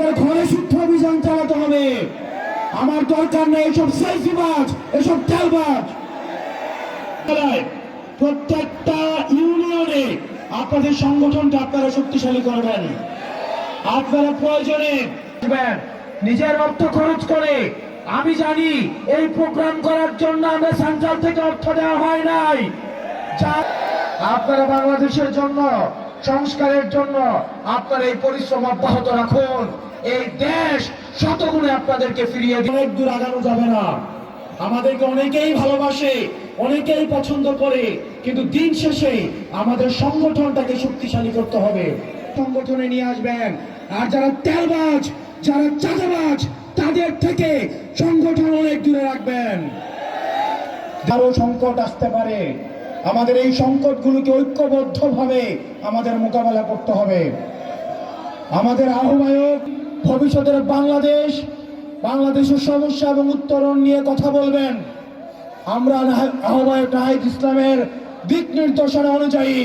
নিজের ঘরে শুদ্ধ অভিযান চালাতে হবে। আমার দরকার নেই এসব সেলফিবাজ, এসব তেলবাজ। প্রত্যেকটা ইউনিয়নে আপনাদের সংগঠনটা আপনারা শক্তিশালী করবেন। আপনারা প্রয়োজনে নিজের অর্থ খরচ করে। আমি জানি এই প্রোগ্রাম করার জন্য আমরা সেন্ট্রাল থেকে অর্থ দেওয়া হয় নাই। আপনারা বাংলাদেশের জন্য, সংস্কারের জন্য আপনারা এই পরিশ্রম অব্যাহত রাখুন। এই দেশ শতগুণে আপনাদেরকে ফিরিয়ে দিয়ে অনেক দূর আগানো যাবে না। আমাদেরকে অনেকেই ভালোবাসে, অনেকেই পছন্দ করে, কিন্তু দিন শেষে আমাদের সংগঠনটাকে শক্তিশালী করতে হবে। সংগঠনে নিয়ে আসবেন। আর যারা তেলবাজ, যারা চাঁদাবাজ, তাদের থেকে সংগঠন অনেক দূরে রাখবেন। আরো সংকট আসতে পারে, আমাদের এই সংকটগুলোকে ঐক্যবদ্ধভাবে আমাদের মোকাবেলা করতে হবে। আমাদের আহ্বায়ক ভবিষ্যতের বাংলাদেশের সমস্যা এবং উত্তরণ নিয়ে কথা বলবেন। আমরা আহ্বায়ক নাহিদ ইসলামের দিক নির্দেশনা অনুযায়ী